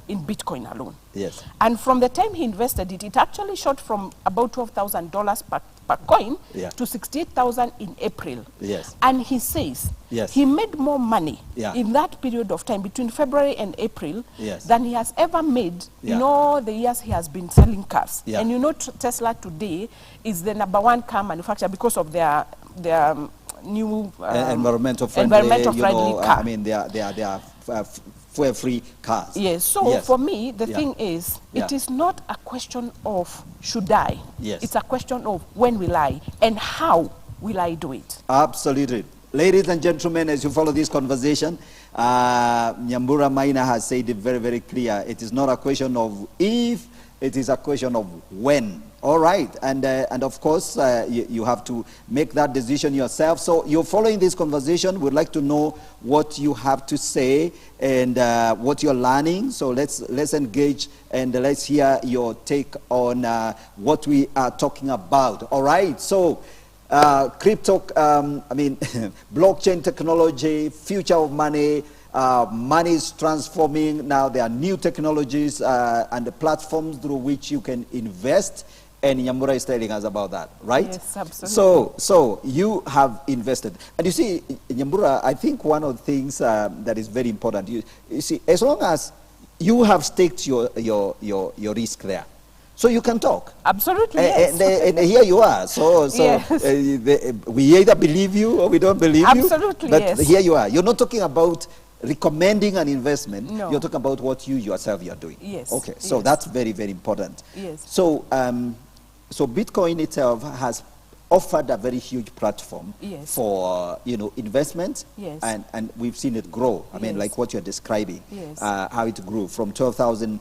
in Bitcoin alone. Yes. And from the time he invested it, it actually shot from about $12,000 per coin Yeah. to $68,000 in April. Yes. And he says Yes. he made more money Yeah. in that period of time between February and April Yes. than he has ever made Yeah. in all the years he has been selling cars. Yeah. And you know Tesla today is the #1 car manufacturer because of their new Environmental friendly, car. I mean, they are fuel-free cars. Yes, so for me, the thing is, it is not a question of should I. Yes. It's a question of when will I and how will I do it. Absolutely. Ladies and gentlemen, as you follow this conversation, Nyambura Maina has said it very, very clear. It is not a question of if, it is a question of when. All right, and of course, you have to make that decision yourself. So you're following this conversation. We'd like to know what you have to say and what you're learning. So let's engage and let's hear your take on what we are talking about. All right, so crypto, blockchain technology, future of money. Money is transforming. Now there are new technologies and the platforms through which you can invest. And Nyambura is telling us about that, right? Yes, absolutely. So you have invested. And you see, Nyambura, I think one of the things that is very important, you see, as long as you have staked your risk there, so you can talk. Absolutely, yes. And here you are. So yes. We either believe you or we don't believe you. Absolutely, but yes. Here you are. You're not talking about recommending an investment. No. You're talking about what you yourself are doing. Yes. Okay, so yes. that's very, very important. Yes. So Bitcoin itself has offered a very huge platform yes. for investment, yes. and we've seen it grow. I mean, like what you're describing, yes. How it grew from 12,000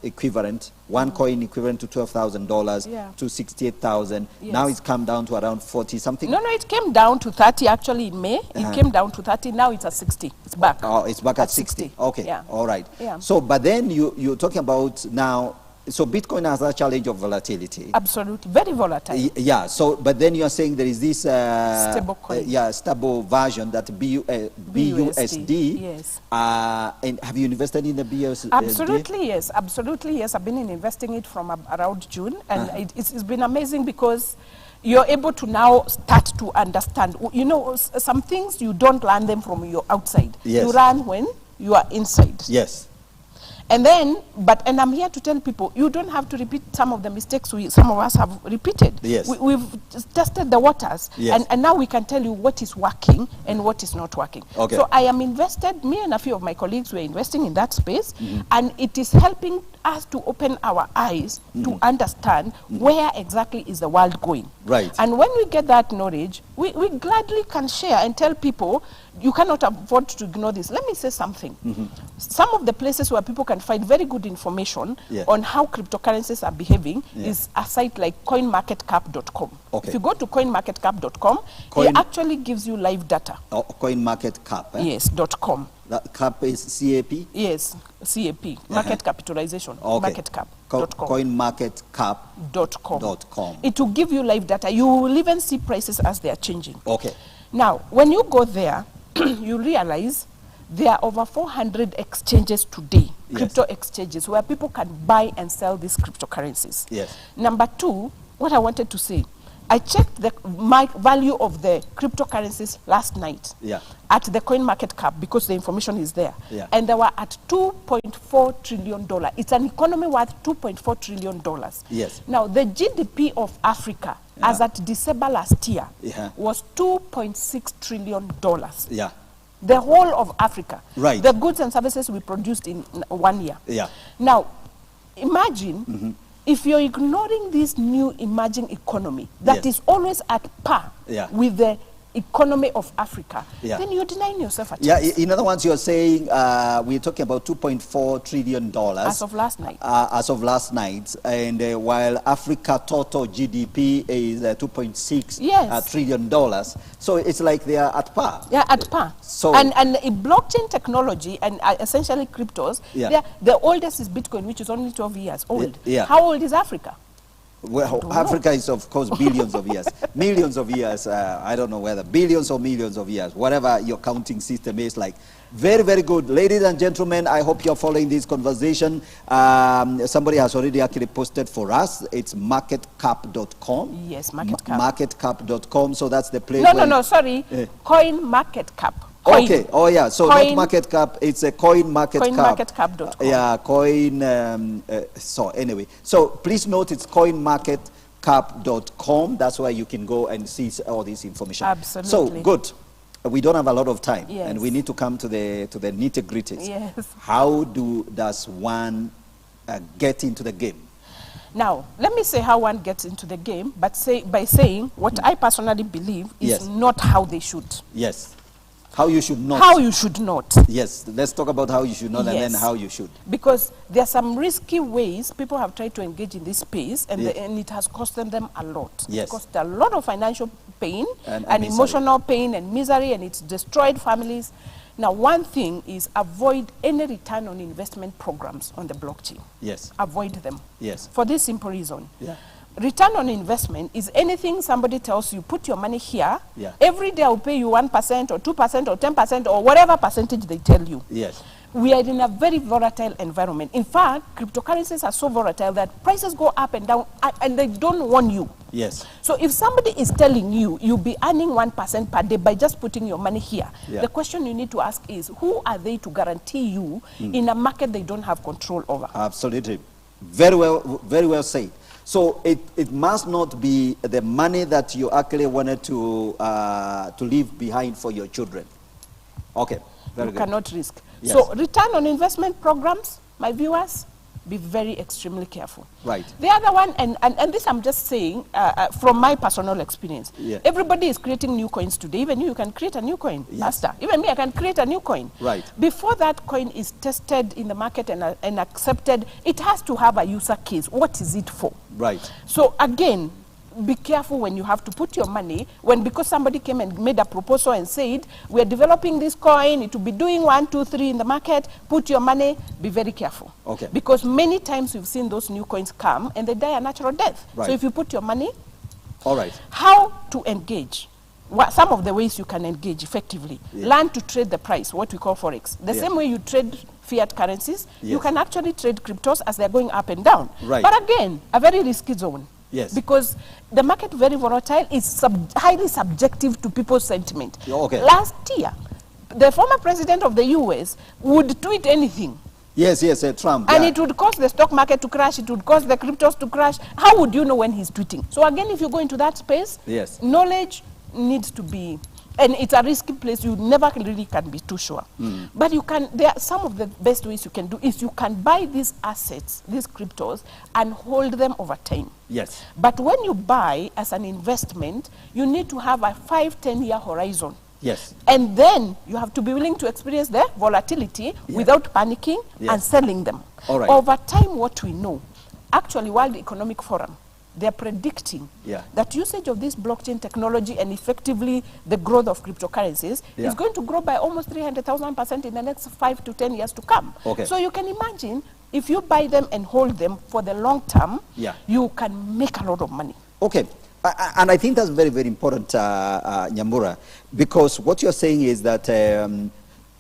equivalent, one coin equivalent to $12,000 to 68,000. Yes. Now it's come down to around 40 something. No, it came down to 30 actually in May. It came down to 30. Now it's at 60. It's back. Oh, it's back at 60. Okay, yeah. All right. Yeah. So, but then you're talking about now. So Bitcoin has a challenge of volatility. Absolutely, very volatile. Yeah. So, but then you are saying there is this stable coin. Stable version that BUSD. Yes. And have you invested in the BUSD? Absolutely, yes. Absolutely, yes. I've been investing it from around June, and it's been amazing because you're able to now start to understand. You know, some things you don't learn them from your outside. Yes. You learn when you are inside. Yes. And then, and I'm here to tell people, you don't have to repeat some of the mistakes some of us have repeated. Yes. We've tested the waters, yes. and now we can tell you what is working and what is not working. Okay. So I am invested, me and a few of my colleagues were investing in that space, and it is helping us to open our eyes to understand where exactly is the world going. Right. And when we get that knowledge, we gladly can share and tell people, you cannot afford to ignore this. Let me say something. Some of the places where people can find very good information on how cryptocurrencies are behaving is a site like coinmarketcap.com. Okay. If you go to coinmarketcap.com, it actually gives you live data. Oh, CoinMarketCap. Yes, .com. That cap is CAP? Yes, CAP, market capitalization, marketcap.com. CoinMarketCap.com. It will give you live data. You will even see prices as they are changing. Okay. Now, when you go there, you realize there are over 400 exchanges today, crypto exchanges, where people can buy and sell these cryptocurrencies. Yes. Number two, what I wanted to say, I checked my value of the cryptocurrencies last night at the CoinMarketCap because the information is there. And they were at $2.4 trillion. It's an economy worth $2.4 trillion. Yes. Now, the GDP of Africa as at December last year was $2.6 trillion. Yeah. The whole of Africa. Right. The goods and services we produced in 1 year. Yeah. Now, imagine if you're ignoring this new emerging economy that is always at par with the economy of Africa, then you're denying yourself a chance. Yeah, in other words, you're saying we're talking about $2.4 trillion. As of last night. As of last night. And while Africa total GDP is $2.6 trillion. So it's like they are at par. Yeah, at par. So and blockchain technology and essentially cryptos, the oldest is Bitcoin, which is only 12 years old. How old is Africa? Well, Africa is, of course, billions of years. Millions of years. I don't know whether billions or millions of years. Whatever your counting system is like. Very, very good. Ladies and gentlemen, I hope you're following this conversation. Somebody has already actually posted for us. It's marketcap.com. Yes, marketcap. Marketcap.com. So that's the place. No, sorry. CoinMarketCap. Coin. Okay. Oh, yeah. So not market cap. It's a CoinMarketCap. CoinMarketCap.com. Yeah. So anyway. So please note it's CoinMarketCap.com. That's where you can go and see all this information. Absolutely. So good. we don't have a lot of time, Yes. and we need to come to the nitty-gritties. Yes. How does one get into the game? Now, let me say how one gets into the game, but by saying what I personally believe is Yes. not how they should. Yes. How you should not. How you should not. Yes. Let's talk about how you should not, and then Yes. how you should. Because there are some risky ways people have tried to engage in this space, and, Yes. and it has cost them a lot. Yes. It cost a lot of financial pain And and misery. emotional pain and misery, and it's destroyed families. Now, one thing is avoid any return on investment programs on the blockchain. Yes. Avoid them. Yes. For this simple reason. Yeah. Return on investment is anything somebody tells you, put your money here, Yeah. every day I'll pay you 1% or 2% or 10% or whatever percentage they tell you. Yes. We are in a very volatile environment. In fact, cryptocurrencies are so volatile that prices go up and down, and they don't warn you. Yes. So if somebody is telling you you'll be earning 1% per day by just putting your money here, Yeah. the question you need to ask is, who are they to guarantee you in a market they don't have control over? Absolutely. Very well said. So it must not be the money that you actually wanted to leave behind for your children. Okay. Very You good. cannot risk. Yes. So return on investment programs, my viewers, be very extremely careful. Right. The other one, and this I'm just saying from my personal experience. Yeah. Everybody is creating new coins today. Even you can create a new coin, Yes. Master. Even me, I can create a new coin. Right. Before that coin is tested in the market and accepted, it has to have a user case. What is it for? Right. So again, be careful when you have to put your money, because somebody came and made a proposal and said, we're developing this coin, it will be doing 1, 2, 3 in the market, put your money, be very careful. Okay. Because many times we've seen those new coins come and they die a natural death. Right. So if you put your money, All right. how to engage? Some of the ways you can engage effectively. Yeah. Learn to trade the price, what we call forex. The Yeah. same way you trade fiat currencies, you Yes. can actually trade cryptos as they're going up and down. Right. But again, a very risky zone. Yes. Because the market, very volatile, is highly subjective to people's sentiment. Yeah, okay. Last year, the former president of the US would tweet anything. Yes, Trump. And yeah. it would cause the stock market to crash, it would cause the cryptos to crash. How would you know when he's tweeting? So again, if you go into that space, Yes. knowledge needs to be, and it's a risky place, you never really can be too sure. But you can, there are some of the best ways you can do is you can buy these assets, these cryptos, and hold them over time. Yes. But when you buy as an investment, you need to have a 5-10 year horizon. Yes. And then you have to be willing to experience the volatility without panicking Yes. and selling them. All right. Over time, what we know, actually, World Economic Forum, they're predicting that usage of this blockchain technology and effectively the growth of cryptocurrencies is going to grow by almost 300,000% in the next 5 to 10 years to come. Okay. So you can imagine if you buy them and hold them for the long term, you can make a lot of money. Okay. And I think that's very, very important, Nyambura, because what you're saying is that,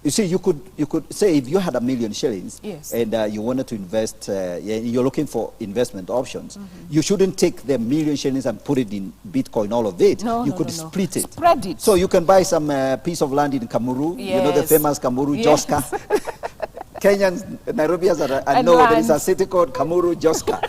you see, you could say if you had 1 million shillings and you wanted to invest, you're looking for investment options, you shouldn't take the 1 million shillings and put it in Bitcoin, all of it. No, you no, could no, no. split it. Spread it. So you can buy some piece of land in Kamuru, you know the Yes. famous Kamuru, Yes. Joska. Kenyans, Nairobians, I And know there is a land. city called Kamuru, Joska,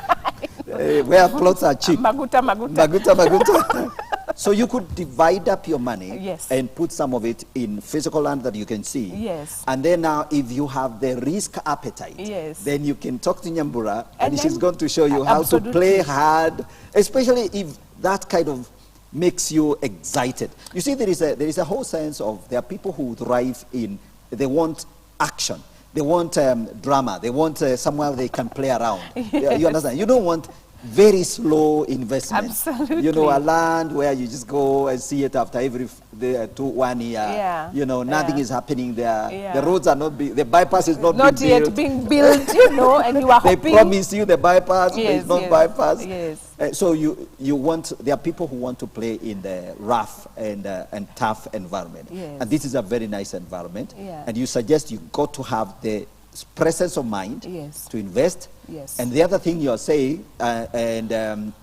where plots are cheap. Maguta. Maguta. So you could divide up your money Yes. and put some of it in physical land that you can see. Yes. And then now, if you have the risk appetite, Yes. then you can talk to Nyambura, And and she's then- going to show you how to Absolutely. play hard, especially if that kind of makes you excited. You see, there is a whole sense of there are people who thrive in, they want action. They want drama. They want somewhere they can play around. You understand? You don't want very slow investment. Absolutely. You know, a land where you just go and see it after every 1 year. Yeah. You know, nothing Yeah. is happening there. Yeah. The roads are not, the bypass is not, Not being yet built. being built, you know, and you are They hoping. promise you the bypass, but Yes, it's not yes, bypass. yes. So you want, there are people who want to play in the rough and tough environment. Yes. And this is a very nice environment. Yeah. And you suggest you got to have the presence of mind Yes. to invest. Yes. And the other thing you're saying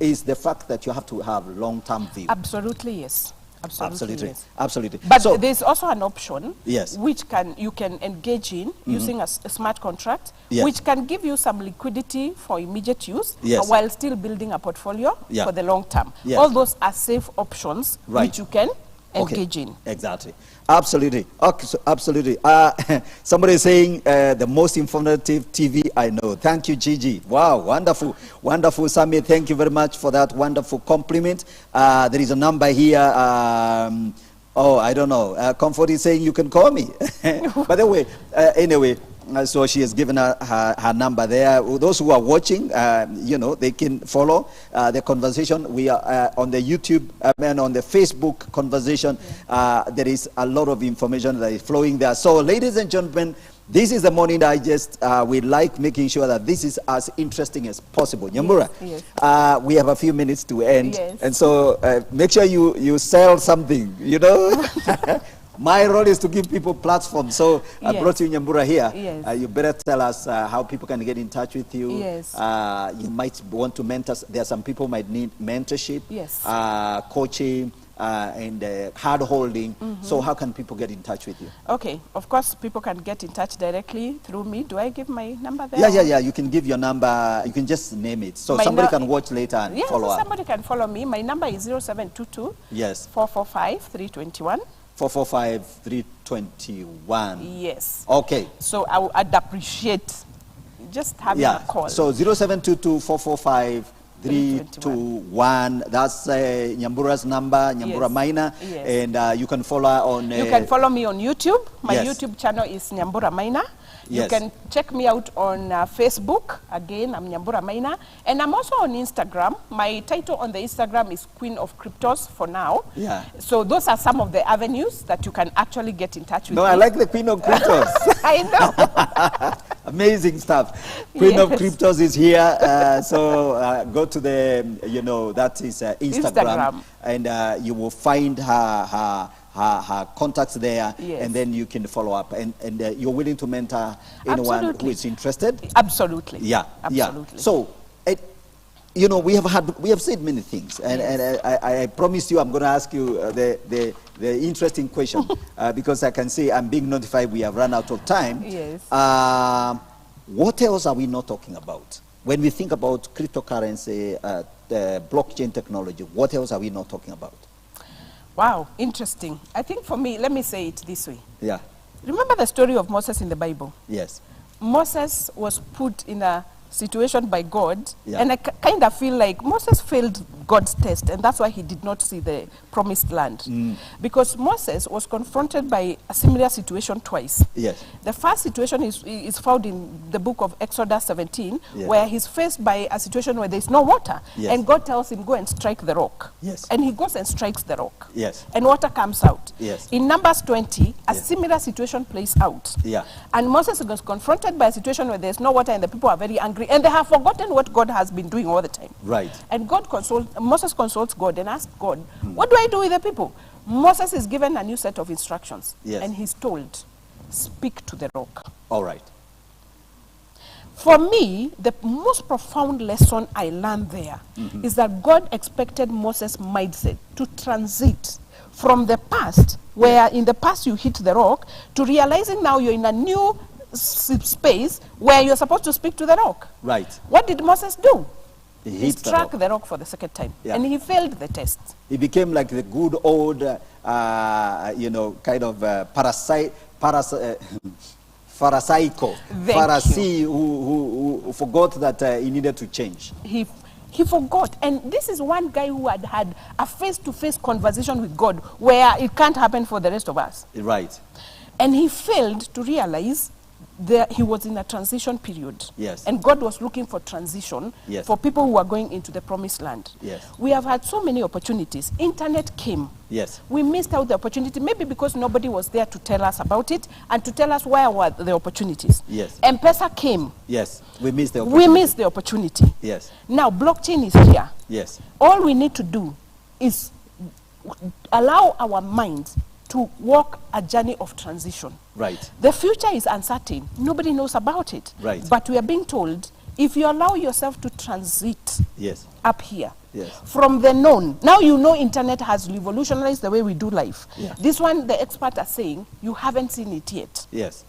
is the fact that you have to have long-term view. Absolutely, yes. Absolutely, yes. Absolutely. But So, there's also an option Yes. which you can engage in using a smart contract, Yes. which can give you some liquidity for immediate use Yes. while still building a portfolio Yeah. for the long term. Yes. All those are safe options Right. which you can engaging. Okay. Exactly. Absolutely. Okay, so absolutely. Somebody is saying the most informative TV I know. Thank you, Gigi. Wow, wonderful. Wonderful, Sammy. Thank you very much for that wonderful compliment. There is a number here. Oh, I don't know. Comfort is saying you can call me. By the way, anyway, so she has given her number there. Those who are watching, you know, they can follow the conversation. We are on the YouTube and on the Facebook conversation. There is a lot of information that is flowing there. So, ladies and gentlemen, this is the Morning Digest. We like making sure that this is as interesting as possible. Nyambura, yes. We have a few minutes to end. Yes. And so make sure you sell something, you know. My role is to give people platforms. So I brought you Nyambura here. Yes. You better tell us how people can get in touch with you. Yes. You might want to mentor. There are some people might need mentorship, yes. Coaching, and hard holding. So how can people get in touch with you? Okay, of course people can get in touch directly through me. Do I give my number there? Yeah, you can give your number. You can just name it, so somebody can watch later and follow up. Somebody can follow me. My number is 0722 yes 445 321 445 321. Yes. Okay, so I'd appreciate just having a call. So 0722 445 321. That's Nyambura's number, Nyambura Maina. Yes. And you can follow her on... you can follow me on YouTube. My YouTube channel is Nyambura Maina. You can check me out on Facebook. Again, I'm Nyambura Maina. And I'm also on Instagram. My title on the Instagram is Queen of Cryptos for now. Yeah. So those are some of the avenues that you can actually get in touch with me. I like the Queen of Cryptos. I know. Amazing stuff. Queen of Cryptos is here. So go to the, you know, that is Instagram. And you will find her contacts there, and then you can follow up, and you're willing to mentor anyone who is interested? Absolutely. Yeah, absolutely. So you know, we have said many things, and I promise you I'm going to ask you the interesting question because I can say I'm being notified we have run out of time. Yes. What else are we not talking about when we think about cryptocurrency, blockchain technology? What else are we not talking about? Wow, interesting. I think for me, let me say it this way. Yeah. Remember the story of Moses in the Bible? Yes. Moses was put in a situation by God, and I kind of feel like Moses failed God's test, and that's why he did not see the promised land. Because Moses was confronted by a similar situation twice. Yes. The first situation is found in the book of Exodus 17, where he's faced by a situation where there's no water, and God tells him, go and strike the rock. Yes. And he goes and strikes the rock. Yes. And water comes out. Yes. In Numbers 20, a similar situation plays out. Yeah. And Moses was confronted by a situation where there's no water and the people are very angry, and they have forgotten what God has been doing all the time. Right. And Moses consults God and asks God, what do I do with the people? Moses is given a new set of instructions. Yes. And he's told, speak to the rock. All right. For me, the most profound lesson I learned there is that God expected Moses' mindset to transit from the past, where in the past you hit the rock, to realizing now you're in a new space where you're supposed to speak to the rock. Right. What did Moses do? He struck the rock for the second time, and he failed the test. He became like the good old, you know, kind of Pharisee who forgot that he needed to change. He forgot, and this is one guy who had a face-to-face conversation with God where it can't happen for the rest of us. Right. And he failed to realize that he was in a transition period. Yes. And God was looking for transition for people who are going into the promised land. Yes. We have had so many opportunities. Internet came. Yes. We missed out the opportunity, maybe because nobody was there to tell us about it and to tell us where were the opportunities. Yes. M-Pesa came. Yes. We missed the opportunity. We missed the opportunity. Yes. Now blockchain is here. Yes. All we need to do is allow our minds to walk a journey of transition. Right. The future is uncertain. Nobody knows about it. Right. But we are being told, if you allow yourself to transit up here, from the known, now you know internet has revolutionized the way we do life. Yeah. This one, the experts are saying, you haven't seen it yet. Yes.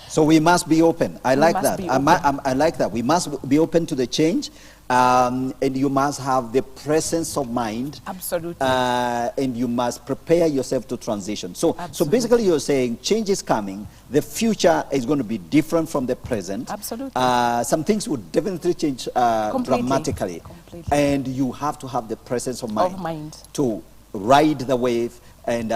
So we must be open. I like must that. be I like that. We must be open to the change, and you must have the presence of mind. Absolutely. And you must prepare yourself to transition. So basically you're saying change is coming. The future is going to be different from the present. Absolutely. Some things would definitely change dramatically. Completely. And you have to have the presence of mind, to ride the wave and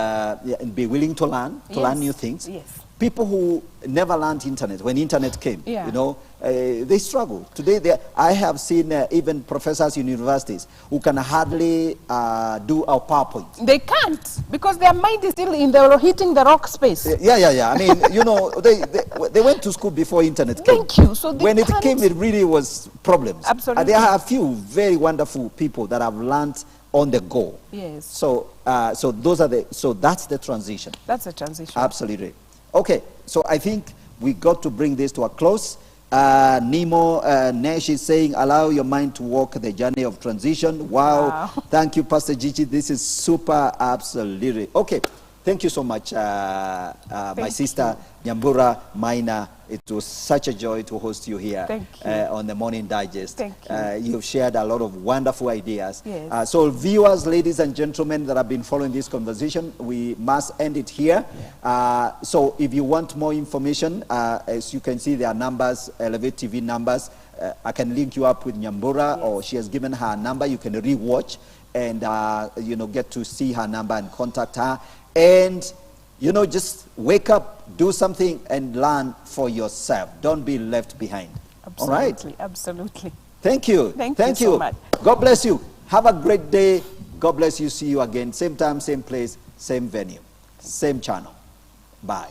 be willing to learn new things. Yes. People who never learned internet, when internet came, Yeah. you know, they struggle. Today, I have seen even professors in universities who can hardly do our PowerPoint. They can't, because their mind is still in the hitting the rock space. Yeah. I mean, you know, they went to school before internet came. Thank you. So when it came, it really was problems. Absolutely. And there are a few very wonderful people that have learned on the go. Yes. So that's the transition. That's a transition. Absolutely. Okay, so I think we got to bring this to a close. Nemo Nash is saying, allow your mind to walk the journey of transition. Wow. Thank you, Pastor Gigi. This is super, absolutely. Okay, thank you so much, my sister, Nyambura Maina. It was such a joy to host you here on the Morning Digest. Thank you. You've shared a lot of wonderful ideas. Yes. So viewers, ladies and gentlemen that have been following this conversation, we must end it here. Yeah. So if you want more information, as you can see, there are numbers, Elevate TV numbers. I can link you up with Nyambura, or she has given her number. You can re-watch and you know, get to see her number and contact her. And you know, just wake up, do something, and learn for yourself. Don't be left behind. Absolutely. All right? Absolutely. Thank you. Thank you so much. God bless you. Have a great day. God bless you. See you again. Same time, same place, same venue, same channel. Bye.